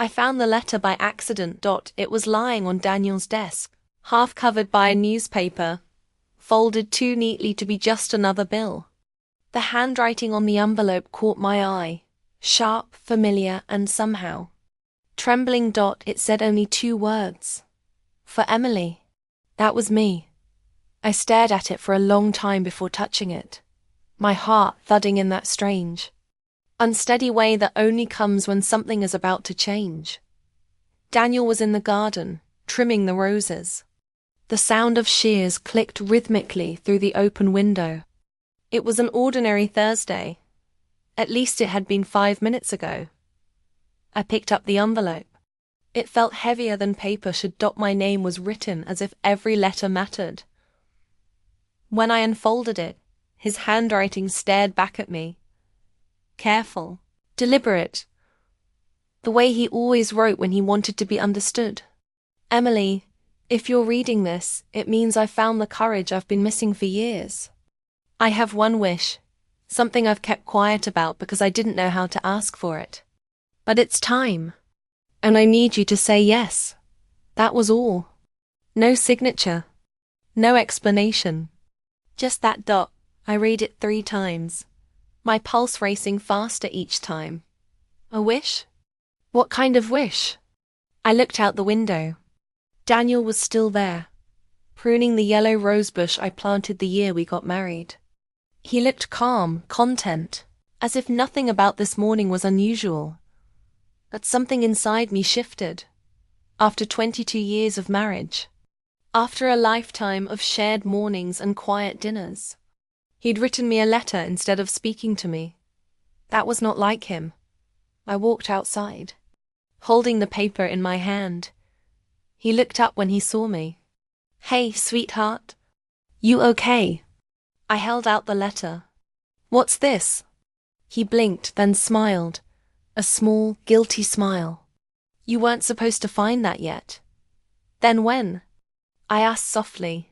I found the letter by accident. It was lying on Daniel's desk, half covered by a newspaper, folded too neatly to be just another bill. The handwriting on the envelope caught my eye, sharp, familiar, and somehow trembling. It said only 2 words. For Emily. That was me. I stared at it for a long time before touching it, my heart thudding in that strange, unsteady way that only comes when something is about to change. Daniel was in the garden, trimming the roses. The sound of shears clicked rhythmically through the open window. It was an ordinary Thursday. At least it had been 5 minutes ago. I picked up the envelope. It felt heavier than paper should. My name was written as if every letter mattered. When I unfolded it, his handwriting stared back at me. Careful, deliberate, the way he always wrote when he wanted to be understood. Emily, if you're reading this, it means I've found the courage I've been missing for years. I have one wish, something I've kept quiet about because I didn't know how to ask for it. But it's time. And I need you to say yes. That was all. No signature. No explanation. Just that dot. I read it 3 times. My pulse racing faster each time. A wish? What kind of wish? I looked out the window. Daniel was still there, pruning the yellow rosebush I planted the year we got married. He looked calm, content, as if nothing about this morning was unusual. But something inside me shifted. After 22 years of marriage. After a lifetime of shared mornings and quiet dinners. He'd written me a letter instead of speaking to me. That was not like him. I walked outside, holding the paper in my hand. He looked up when he saw me. Hey, sweetheart. You okay? I held out the letter. What's this? He blinked, then smiled. A small, guilty smile. You weren't supposed to find that yet. Then when? I asked softly.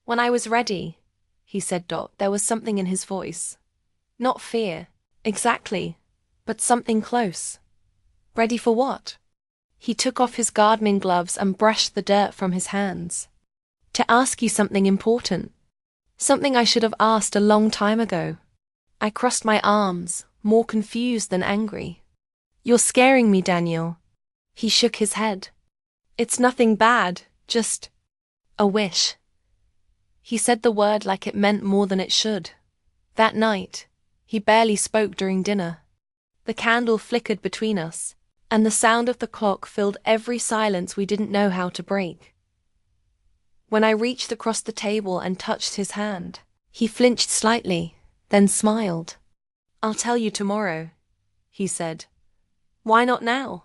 When I was ready, he said. There was something in his voice. Not fear, exactly, but something close. Ready for what? He took off his gardening gloves and brushed the dirt from his hands. To ask you something important. Something I should have asked a long time ago. I crossed my arms, more confused than angry. You're scaring me, Daniel. He shook his head. It's nothing bad, just a wish. He said the word like it meant more than it should. That night, he barely spoke during dinner. The candle flickered between us, and the sound of the clock filled every silence we didn't know how to break. When I reached across the table and touched his hand, he flinched slightly, then smiled. I'll tell you tomorrow, he said. Why not now?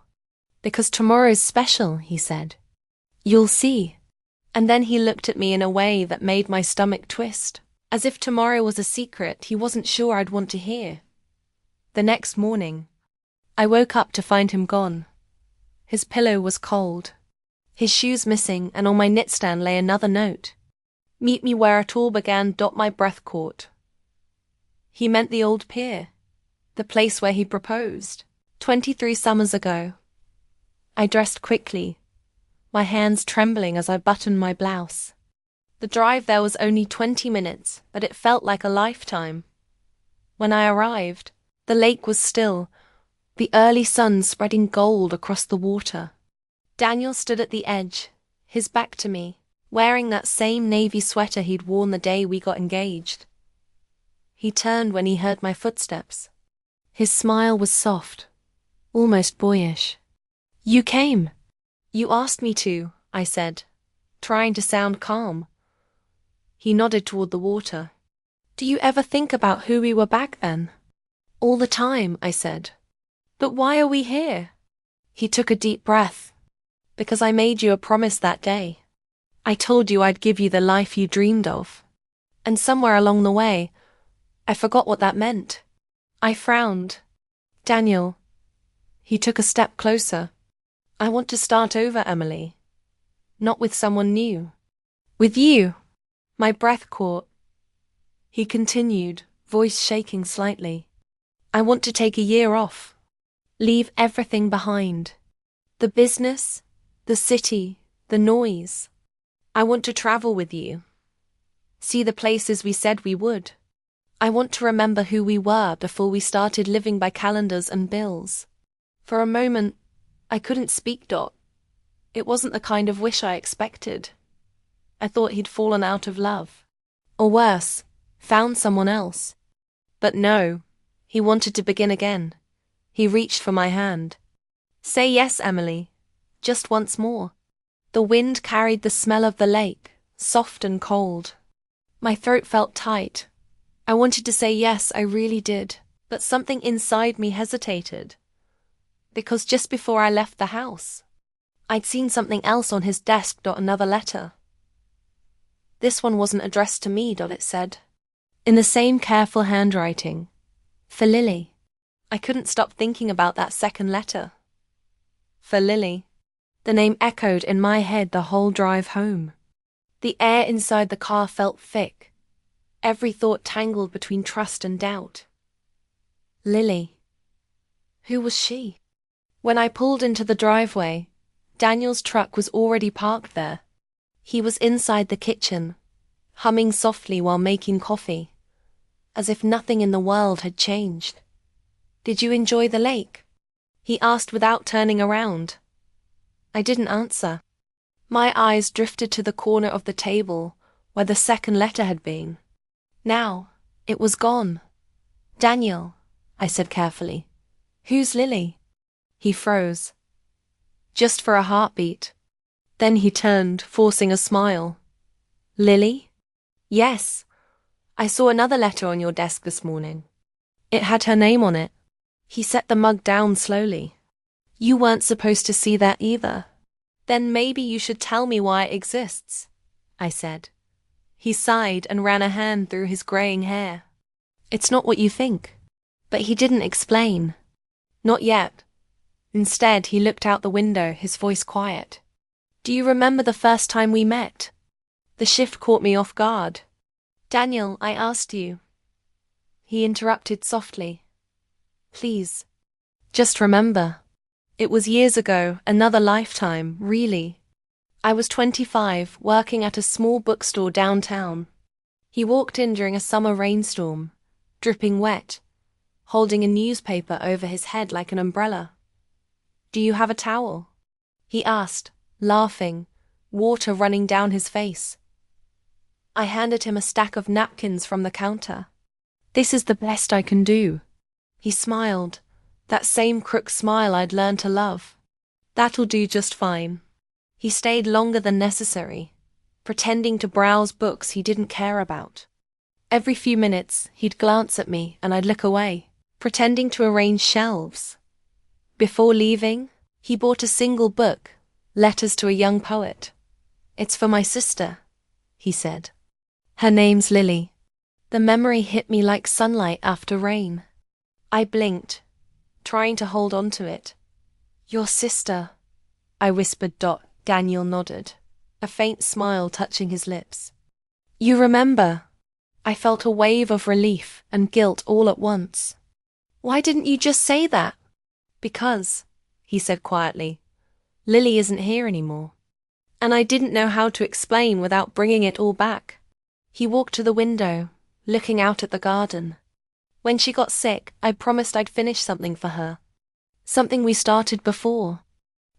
Because tomorrow's special, he said. You'll see. And then he looked at me in a way that made my stomach twist, as if tomorrow was a secret he wasn't sure I'd want to hear. The next morning, I woke up to find him gone. His pillow was cold, his shoes missing, and on my nightstand lay another note. Meet me where it all began. My breath caught. He meant the old pier, the place where he proposed, 23 summers ago. I dressed quickly, my hands trembling as I buttoned my blouse. The drive there was only 20 minutes, but it felt like a lifetime. When I arrived, the lake was still, the early sun spreading gold across the water. Daniel stood at the edge, his back to me, wearing that same navy sweater he'd worn the day we got engaged. He turned when he heard my footsteps. His smile was soft, almost boyish. You came. You asked me to, I said, trying to sound calm. He nodded toward the water. Do you ever think about who we were back then? All the time, I said. But why are we here? He took a deep breath. Because I made you a promise that day. I told you I'd give you the life you dreamed of. And somewhere along the way, I forgot what that meant. I frowned. Daniel. He took a step closer. I want to start over, Emily. Not with someone new. With you. My breath caught. He continued, voice shaking slightly. I want to take a year off. Leave everything behind. The business, the city, the noise. I want to travel with you. See the places we said we would. I want to remember who we were before we started living by calendars and bills. For a moment, I couldn't speak. It wasn't the kind of wish I expected. I thought he'd fallen out of love. Or worse, found someone else. But no, he wanted to begin again. He reached for my hand. Say yes, Emily. Just once more. The wind carried the smell of the lake, soft and cold. My throat felt tight. I wanted to say yes, I really did, but something inside me hesitated. Because just before I left the house, I'd seen something else on his desk. Another letter. This one wasn't addressed to me. It said, in the same careful handwriting, for Lily. I couldn't stop thinking about that second letter. For Lily. The name echoed in my head the whole drive home. The air inside the car felt thick. Every thought tangled between trust and doubt. Lily. Who was she? When I pulled into the driveway, Daniel's truck was already parked there. He was inside the kitchen, humming softly while making coffee, as if nothing in the world had changed. Did you enjoy the lake? He asked without turning around. I didn't answer. My eyes drifted to the corner of the table where the second letter had been. Now, it was gone. Daniel, I said carefully. Who's Lily? He froze. Just for a heartbeat. Then he turned, forcing a smile. Lily? Yes. I saw another letter on your desk this morning. It had her name on it. He set the mug down slowly. You weren't supposed to see that either. Then maybe you should tell me why it exists, I said. He sighed and ran a hand through his graying hair. It's not what you think. But he didn't explain. Not yet. Instead, he looked out the window, his voice quiet. Do you remember the first time we met? The shift caught me off guard. Daniel, I asked you. He interrupted softly. Please, just remember. It was years ago, another lifetime, really. I was 25, working at a small bookstore downtown. He walked in during a summer rainstorm, dripping wet, holding a newspaper over his head like an umbrella. Do you have a towel? He asked, laughing, water running down his face. I handed him a stack of napkins from the counter. This is the best I can do. He smiled, that same crook smile I'd learned to love. That'll do just fine. He stayed longer than necessary, pretending to browse books he didn't care about. Every few minutes, he'd glance at me and I'd look away, pretending to arrange shelves. Before leaving, he bought a single book, Letters to a Young Poet. It's for my sister, he said. Her name's Lily. The memory hit me like sunlight after rain. I blinked, trying to hold on to it. Your sister, I whispered. Daniel nodded, a faint smile touching his lips. You remember? I felt a wave of relief and guilt all at once. Why didn't you just say that? Because, he said quietly, Lily isn't here anymore. And I didn't know how to explain without bringing it all back. He walked to the window, looking out at the garden. When she got sick, I promised I'd finish something for her. Something we started before.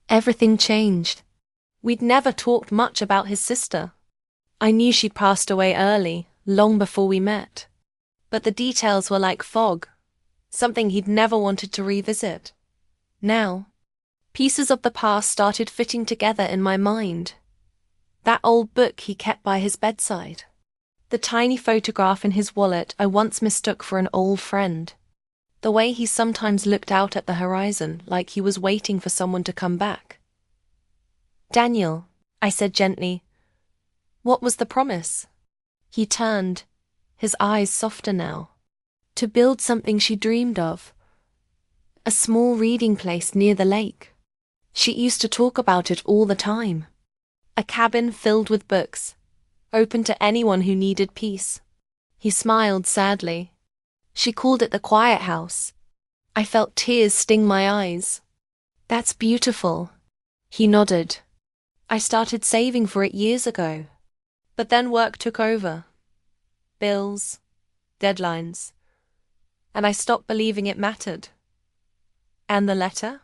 Everything changed. We'd never talked much about his sister. I knew she'd passed away early, long before we met. But the details were like fog, something he'd never wanted to revisit. Now, pieces of the past started fitting together in my mind. That old book he kept by his bedside. The tiny photograph in his wallet I once mistook for an old friend. The way he sometimes looked out at the horizon like he was waiting for someone to come back. Daniel, I said gently, what was the promise? He turned, his eyes softer now. To build something she dreamed of. A small reading place near the lake. She used to talk about it all the time. A cabin filled with books, open to anyone who needed peace. He smiled sadly. She called it the quiet house. I felt tears sting my eyes. That's beautiful, He nodded. I started saving for it years ago. But then work took over. Bills, deadlines. And I stopped believing it mattered. And the letter?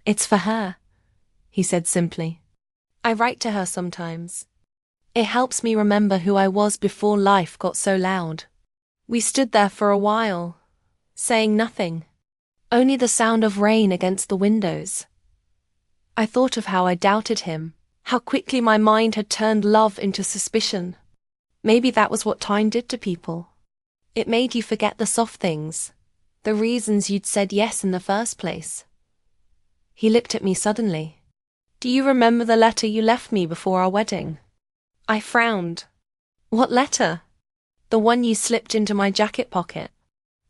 It's for her, he said simply. I write to her sometimes. It helps me remember who I was before life got so loud. We stood there for a while, saying nothing, only the sound of rain against the windows. I thought of how I doubted him, how quickly my mind had turned love into suspicion. Maybe that was what time did to people. It made you forget the soft things, the reasons you'd said yes in the first place. He looked at me suddenly. Do you remember the letter you left me before our wedding? I frowned. What letter? The one you slipped into my jacket pocket.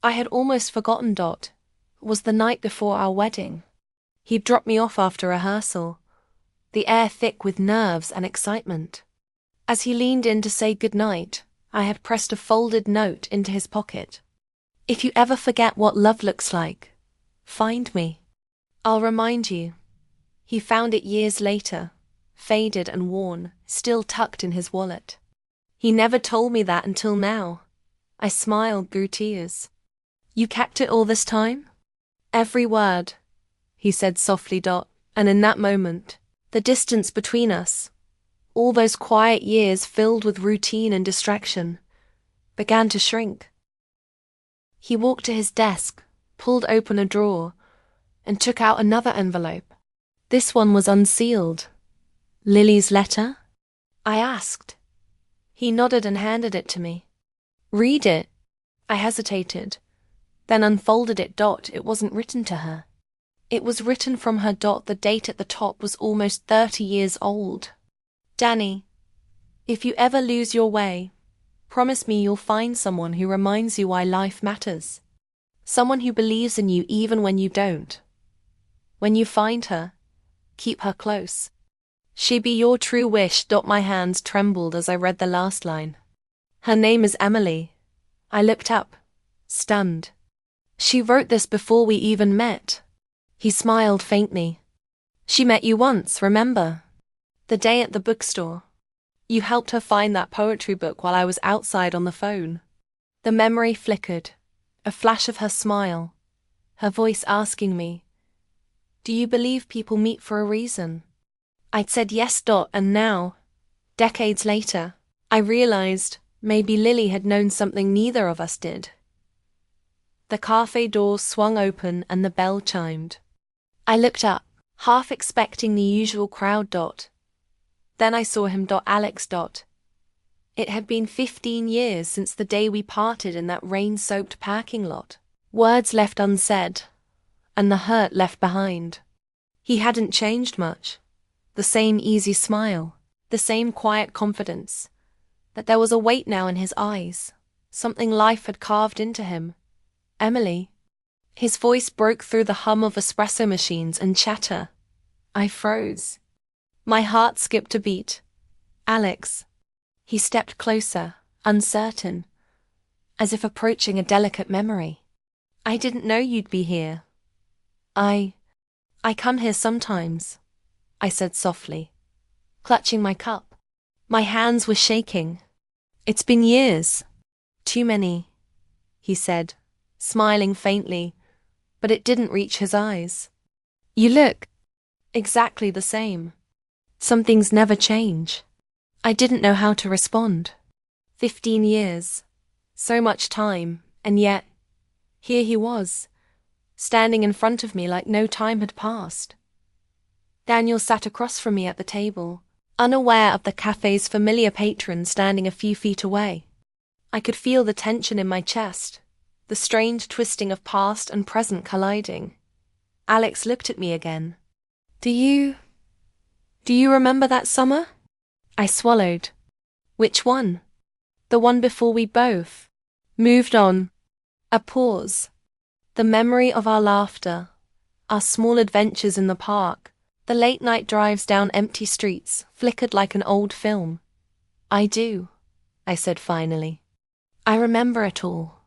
I had almost forgotten. It was the night before our wedding. He'd dropped me off after rehearsal, the air thick with nerves and excitement. As he leaned in to say goodnight, I had pressed a folded note into his pocket. If you ever forget what love looks like, find me. I'll remind you. He found it years later, faded and worn, still tucked in his wallet. He never told me that until now. I smiled through tears. You kept it all this time? Every word, he said softly. And in that moment, the distance between us, all those quiet years filled with routine and distraction, began to shrink. He walked to his desk, pulled open a drawer, and took out another envelope. This one was unsealed. Lily's letter? I asked. He nodded and handed it to me. Read it. I hesitated, then unfolded it. It wasn't written to her. It was written from her. The date at the top was almost 30 years old. Danny, if you ever lose your way, promise me you'll find someone who reminds you why life matters. Someone who believes in you even when you don't. When you find her, keep her close. She be your true wish. My hands trembled as I read the last line. Her name is Emily. I looked up, stunned. She wrote this before we even met. He smiled faintly. She met you once, remember? The day at the bookstore. You helped her find that poetry book while I was outside on the phone. The memory flickered, a flash of her smile, her voice asking me, do you believe people meet for a reason? I'd said yes. And now, decades later, I realized maybe Lily had known something neither of us did. The cafe doors swung open and the bell chimed. I looked up, half expecting the usual crowd. Then I saw him. Alex. It had been 15 years since the day we parted in that rain-soaked parking lot. Words left unsaid, and the hurt left behind. He hadn't changed much. The same easy smile, the same quiet confidence. But there was a weight now in his eyes, something life had carved into him. Emily. His voice broke through the hum of espresso machines and chatter. I froze. My heart skipped a beat. Alex. He stepped closer, uncertain, as if approaching a delicate memory. I didn't know you'd be here. I come here sometimes, I said softly, clutching my cup. My hands were shaking. It's been years. Too many, he said, smiling faintly, but it didn't reach his eyes. You look exactly the same. Some things never change. I didn't know how to respond. 15 years. So much time, and yet, here he was, standing in front of me like no time had passed. Daniel sat across from me at the table, unaware of the cafe's familiar patron standing a few feet away. I could feel the tension in my chest, the strange twisting of past and present colliding. Alex looked at me again. Do you remember that summer? I swallowed. Which one? The one before we both moved on. A pause. The memory of our laughter, our small adventures in the park, the late-night drives down empty streets flickered like an old film. I do, I said finally. I remember it all.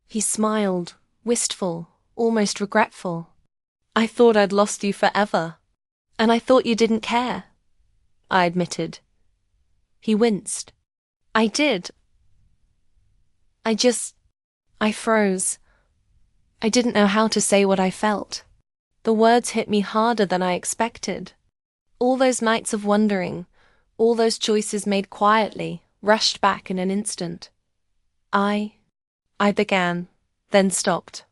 He smiled, wistful, almost regretful. I thought I'd lost you forever. And I thought you didn't care, I admitted. He winced. I did. I froze. I didn't know how to say what I felt. The words hit me harder than I expected. All those nights of wondering, all those choices made quietly, rushed back in an instant. I began, then stopped.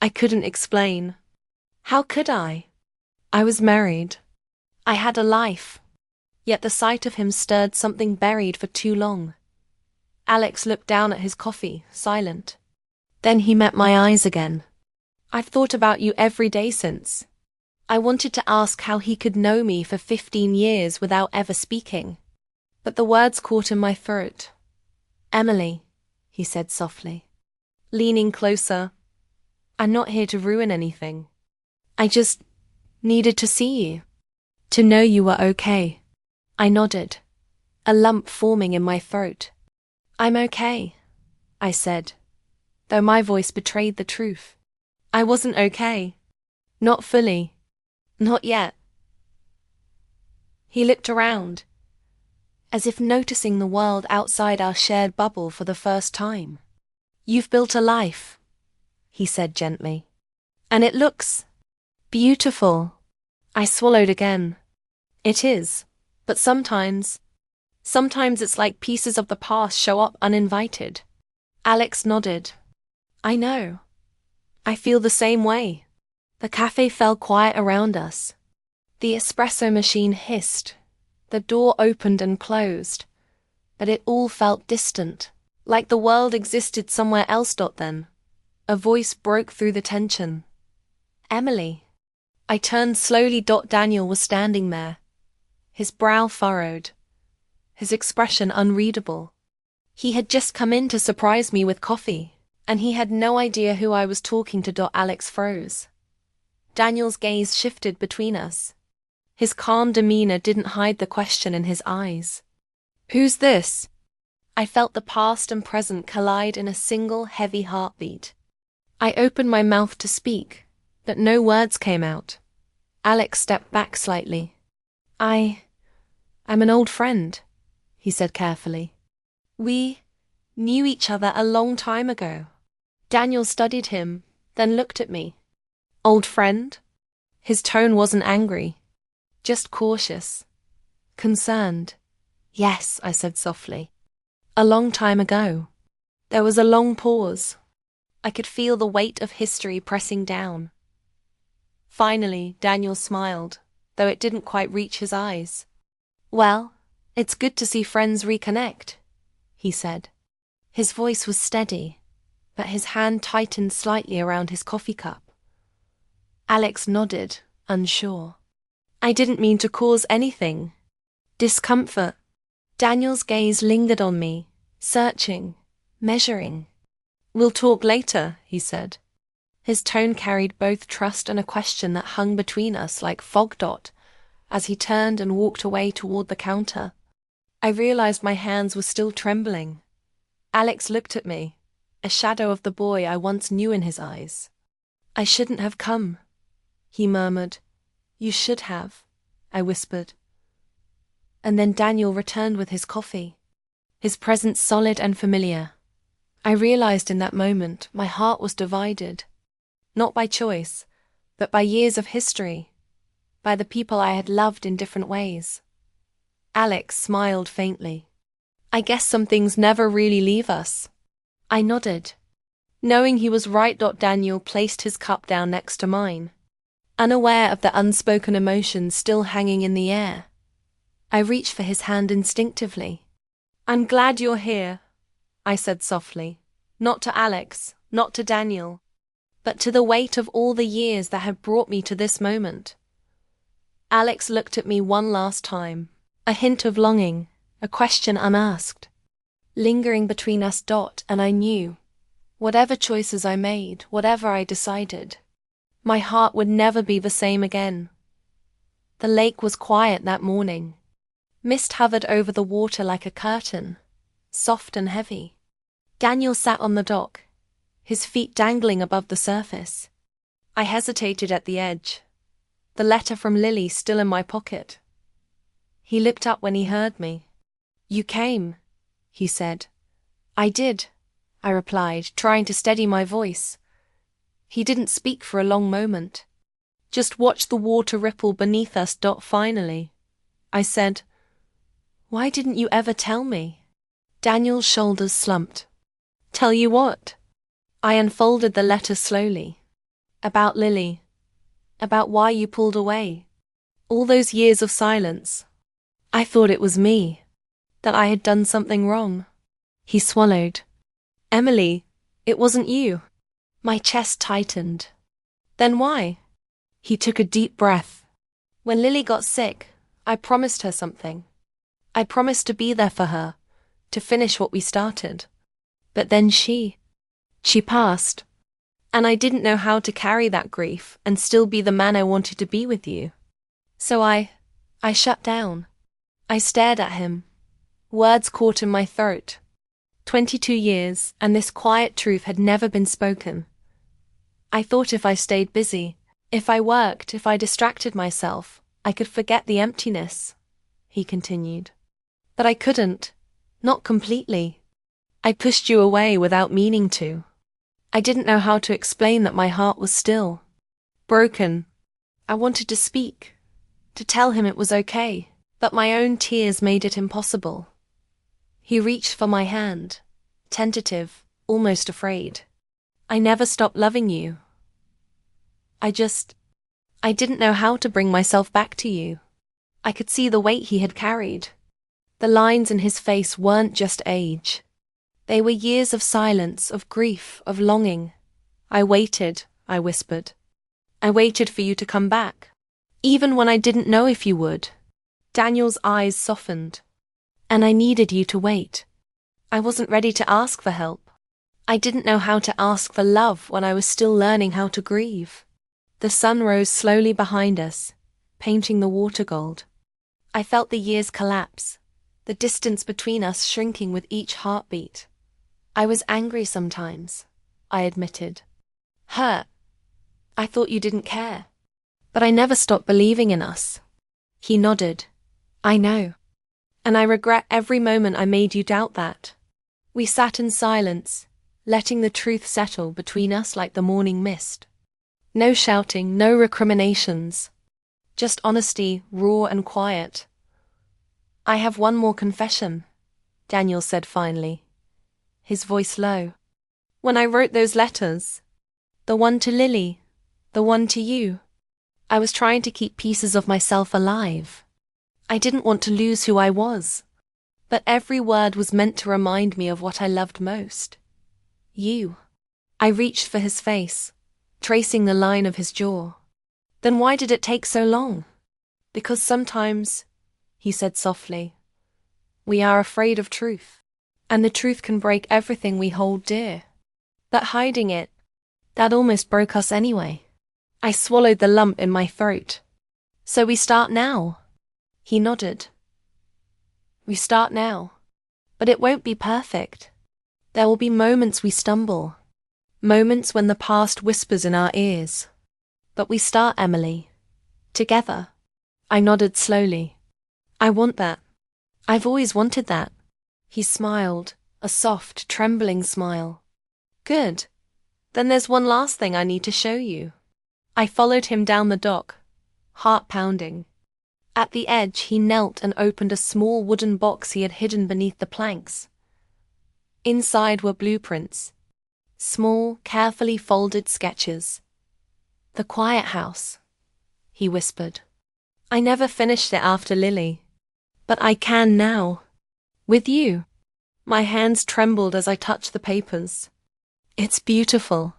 I couldn't explain. How could I? I was married. I had a life. Yet the sight of him stirred something buried for too long. Alex looked down at his coffee, silent. Then he met my eyes again. I've thought about you every day since. I wanted to ask how he could know me for 15 years without ever speaking. But the words caught in my throat. Emily, he said softly. Leaning closer. I'm not here to ruin anything. I just needed to see you. To know you were okay. I nodded, a lump forming in my throat. I'm okay, I said, though my voice betrayed the truth. I wasn't okay. Not fully. Not yet. He looked around, as if noticing the world outside our shared bubble for the first time. You've built a life, he said gently. And it looks beautiful. I swallowed again. It is, but sometimes it's like pieces of the past show up uninvited. Alex nodded. I know. I feel the same way. The cafe fell quiet around us. The espresso machine hissed. The door opened and closed. But it all felt distant, like the world existed somewhere else. Then, a voice broke through the tension. Emily. I turned slowly. Daniel was standing there, his brow furrowed, his expression unreadable. He had just come in to surprise me with coffee, and he had no idea who I was talking to. Alex froze. Daniel's gaze shifted between us. His calm demeanor didn't hide the question in his eyes. Who's this? I felt the past and present collide in a single heavy heartbeat. I opened my mouth to speak, but no words came out. Alex stepped back slightly. I'm an old friend, he said carefully. We knew each other a long time ago. Daniel studied him, then looked at me. Old friend? His tone wasn't angry, just cautious, concerned. Yes, I said softly. A long time ago. There was a long pause. I could feel the weight of history pressing down. Finally, Daniel smiled, though it didn't quite reach his eyes. Well, it's good to see friends reconnect, he said. His voice was steady, but his hand tightened slightly around his coffee cup. Alex nodded, unsure. I didn't mean to cause anything. Discomfort. Daniel's gaze lingered on me, searching, measuring. We'll talk later, he said. His tone carried both trust and a question that hung between us like fog. As he turned and walked away toward the counter, I realized my hands were still trembling. Alex looked at me, a shadow of the boy I once knew in his eyes. I shouldn't have come, he murmured. You should have, I whispered. And then Daniel returned with his coffee, his presence solid and familiar. I realized in that moment my heart was divided, not by choice, but by years of history, by the people I had loved in different ways. Alex smiled faintly. I guess some things never really leave us. I nodded, knowing he was right. Daniel placed his cup down next to mine, unaware of the unspoken emotions still hanging in the air. I reached for his hand instinctively. I'm glad you're here, I said softly, not to Alex, not to Daniel, but to the weight of all the years that had brought me to this moment. Alex looked at me one last time, a hint of longing, a question unasked, lingering between us. And I knew, whatever choices I made, whatever I decided, my heart would never be the same again. The lake was quiet that morning. Mist hovered over the water like a curtain, soft and heavy. Daniel sat on the dock, his feet dangling above the surface. I hesitated at the edge, the letter from Lily still in my pocket. He looked up when he heard me. "You came," he said. "I did," I replied, trying to steady my voice. He didn't speak for a long moment. Just watched the water ripple beneath us. Finally, I said, "Why didn't you ever tell me?" Daniel's shoulders slumped. "Tell you what?" I unfolded the letter slowly. "About Lily. About why you pulled away. All those years of silence. I thought it was me. That I had done something wrong." He swallowed. "Emily, it wasn't you." My chest tightened. "Then why?" He took a deep breath. "When Lily got sick, I promised her something. I promised to be there for her, to finish what we started. But then she passed. And I didn't know how to carry that grief and still be the man I wanted to be with you. So I shut down. I stared at him. Words caught in my throat. 22 years, and this quiet truth had never been spoken. I thought if I stayed busy, if I worked, if I distracted myself, I could forget the emptiness, he continued. But I couldn't. Not completely. I pushed you away without meaning to. I didn't know how to explain that my heart was still broken. I wanted to speak, to tell him it was okay, but my own tears made it impossible. He reached for my hand, tentative, almost afraid. "I never stopped loving you. I didn't know how to bring myself back to you." I could see the weight he had carried. The lines in his face weren't just age. They were years of silence, of grief, of longing. "I waited," I whispered. "I waited for you to come back. Even when I didn't know if you would." Daniel's eyes softened. "And I needed you to wait. I wasn't ready to ask for help. I didn't know how to ask for love when I was still learning how to grieve." The sun rose slowly behind us, painting the water gold. I felt the years collapse, the distance between us shrinking with each heartbeat. "I was angry sometimes," I admitted. "Hurt. I thought you didn't care. But I never stopped believing in us." He nodded. "I know. And I regret every moment I made you doubt that." We sat in silence, letting the truth settle between us like the morning mist. No shouting, no recriminations. Just honesty, raw and quiet. "I have one more confession," Daniel said finally, his voice low. "When I wrote those letters, the one to Lily, the one to you, I was trying to keep pieces of myself alive. I didn't want to lose who I was. But every word was meant to remind me of what I loved most. You." I reached for his face, tracing the line of his jaw. "Then why did it take so long?" "Because sometimes," he said softly, "we are afraid of truth. And the truth can break everything we hold dear. But hiding it, that almost broke us anyway." I swallowed the lump in my throat. "So we start now?" He nodded. "We start now. But it won't be perfect. There will be moments we stumble. Moments when the past whispers in our ears. But we start, Emily. Together." I nodded slowly. "I want that. I've always wanted that." He smiled, a soft, trembling smile. "Good. Then there's one last thing I need to show you." I followed him down the dock, heart pounding. At the edge, he knelt and opened a small wooden box he had hidden beneath the planks. Inside were blueprints, small, carefully folded sketches. "The quiet house," he whispered. "I never finished it after Lily. But I can now. With you." My hands trembled as I touched the papers. "It's beautiful.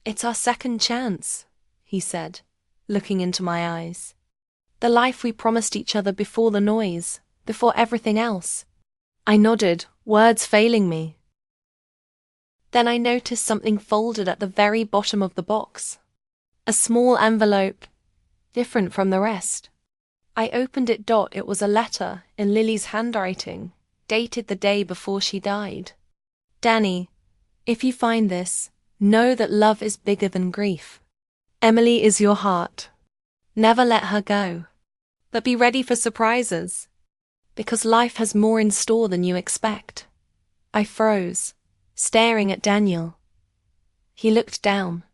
It's our second chance," he said, looking into my eyes. "The life we promised each other before the noise, before everything else." I nodded, words failing me. Then I noticed something folded at the very bottom of the box. A small envelope, different from the rest. I opened it. It was a letter in Lily's handwriting, dated the day before she died. "Danny, if you find this, know that love is bigger than grief. Emily is your heart. Never let her go. But be ready for surprises. Because life has more in store than you expect. I froze, staring at Daniel. He looked down,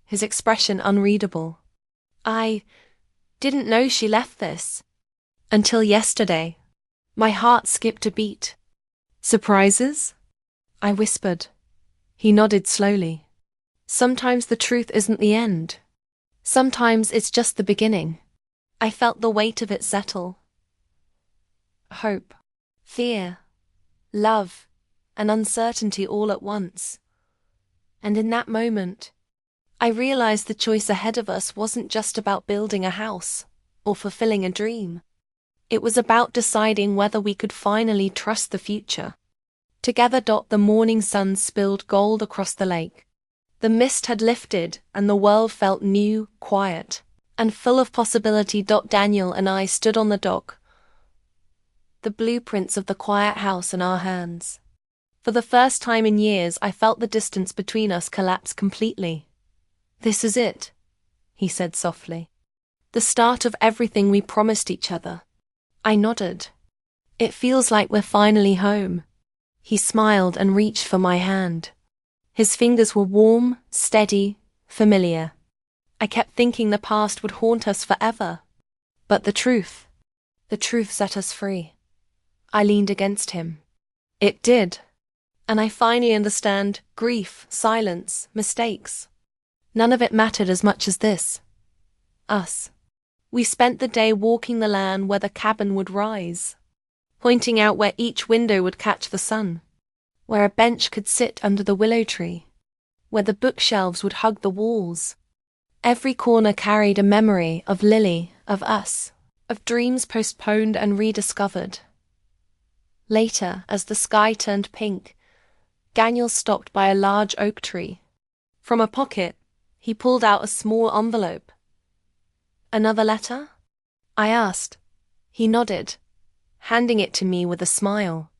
his expression unreadable. I didn't know she left this. Until yesterday. My heart skipped a beat. Surprises? I whispered. He nodded slowly. Sometimes the truth isn't the end. Sometimes it's just the beginning. I felt the weight of it settle. Hope, fear, love, and uncertainty all at once. And in that moment, I realized the choice ahead of us wasn't just about building a house or fulfilling a dream. It was about deciding whether we could finally trust the future. Together. The morning sun spilled gold across the lake. The mist had lifted and the world felt new, quiet, and full of possibility. Daniel and I stood on the dock, the blueprints of the quiet house in our hands. For the first time in years, I felt the distance between us collapse completely. This is it, he said softly. The start of everything we promised each other. I nodded. It feels like we're finally home. He smiled and reached for my hand. His fingers were warm, steady, familiar. I kept thinking the past would haunt us forever. But the truth set us free. I leaned against him. It did. And I finally understand grief, silence, mistakes. None of it mattered as much as this. Us. We spent the day walking the land where the cabin would rise, pointing out where each window would catch the sun, where a bench could sit under the willow tree, where the bookshelves would hug the walls. Every corner carried a memory of Lily, of us, of dreams postponed and rediscovered. Later, as the sky turned pink, Daniel stopped by a large oak tree. From a pocket, he pulled out a small envelope. Another letter? I asked. He nodded, handing it to me with a smile.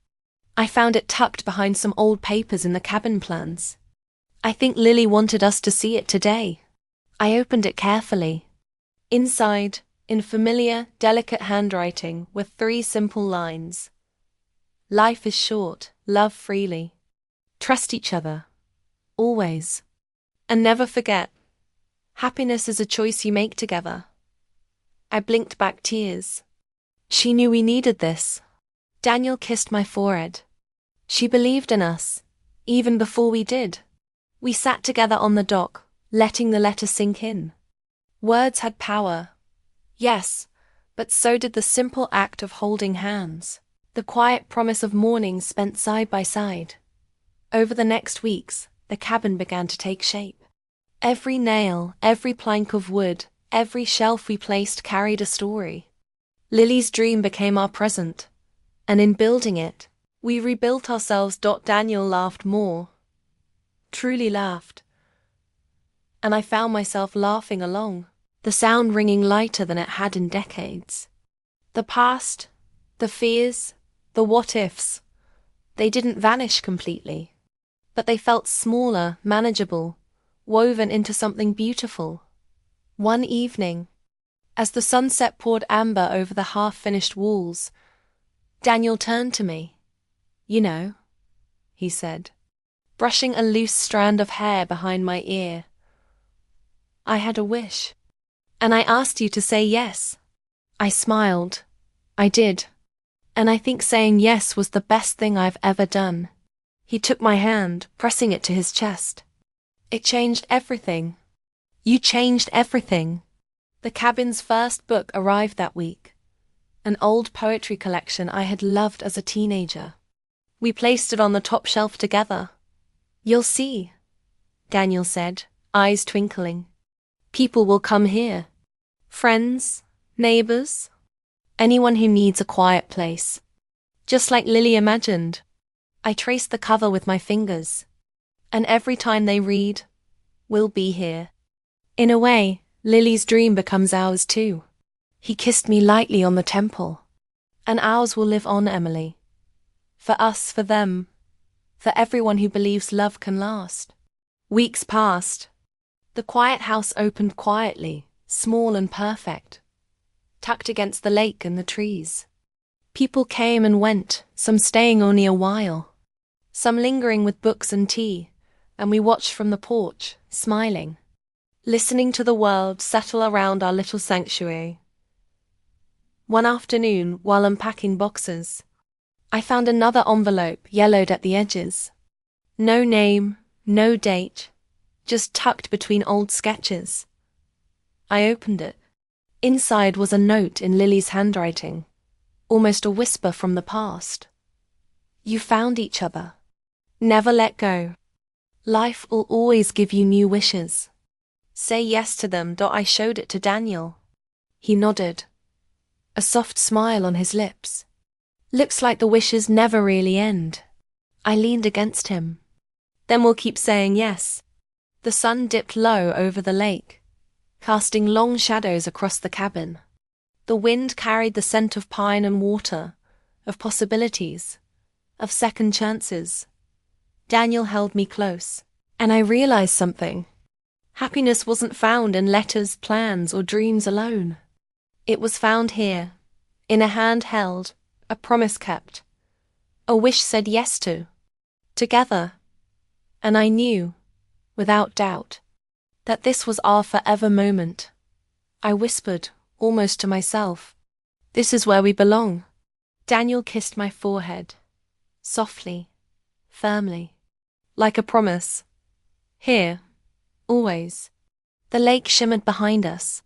I found it tucked behind some old papers in the cabin plans. I think Lily wanted us to see it today. I opened it carefully. Inside, in familiar, delicate handwriting, were 3 simple lines. Life is short, love freely. Trust each other. Always. And never forget. Happiness is a choice you make together. I blinked back tears. She knew we needed this. Daniel kissed my forehead. She believed in us, even before we did. We sat together on the dock, letting the letter sink in. Words had power. Yes, but so did the simple act of holding hands. The quiet promise of mornings spent side by side. Over the next weeks, the cabin began to take shape. Every nail, every plank of wood, every shelf we placed carried a story. Lily's dream became our present, and in building it, we rebuilt ourselves. Daniel laughed more. Truly laughed. And I found myself laughing along, the sound ringing lighter than it had in decades. The past, the fears, the what-ifs, they didn't vanish completely, but they felt smaller, manageable, woven into something beautiful. One evening, as the sunset poured amber over the half-finished walls, Daniel turned to me. You know, he said, brushing a loose strand of hair behind my ear. I had a wish, and I asked you to say yes. I smiled. I did. And I think saying yes was the best thing I've ever done. He took my hand, pressing it to his chest. It changed everything. You changed everything. The cabin's first book arrived that week. An old poetry collection I had loved as a teenager. We placed it on the top shelf together. You'll see, Daniel said, eyes twinkling. People will come here. Friends, neighbors, anyone who needs a quiet place. Just like Lily imagined. I traced the cover with my fingers. And every time they read, we'll be here. In a way, Lily's dream becomes ours too. He kissed me lightly on the temple. And ours will live on, Emily. For us, for them, for everyone who believes love can last. Weeks passed. The quiet house opened quietly, small and perfect, tucked against the lake and the trees. People came and went, some staying only a while, some lingering with books and tea, and we watched from the porch, smiling, listening to the world settle around our little sanctuary. One afternoon, while unpacking boxes, I found another envelope yellowed at the edges. No name, no date, just tucked between old sketches. I opened it. Inside was a note in Lily's handwriting, almost a whisper from the past. You found each other. Never let go. Life will always give you new wishes. Say yes to them. I showed it to Daniel. He nodded, a soft smile on his lips. Looks like the wishes never really end. I leaned against him. Then we'll keep saying yes. The sun dipped low over the lake, casting long shadows across the cabin. The wind carried the scent of pine and water, of possibilities, of second chances. Daniel held me close, and I realized something. Happiness wasn't found in letters, plans, or dreams alone. It was found here, in a hand held, a promise kept, a wish said yes to, together. And I knew, without doubt, that this was our forever moment. I whispered, almost to myself, this is where we belong. Daniel kissed my forehead, softly, firmly, like a promise. Here, always. The lake shimmered behind us,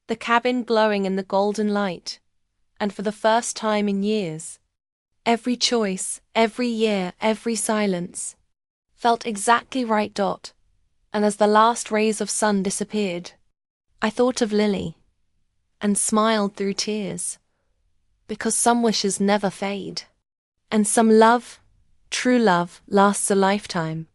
the cabin glowing in the golden light, and for the first time in years, every choice, every year, every silence, felt exactly right. And as the last rays of sun disappeared, I thought of Lily, and smiled through tears, because some wishes never fade, and some love, true love, lasts a lifetime.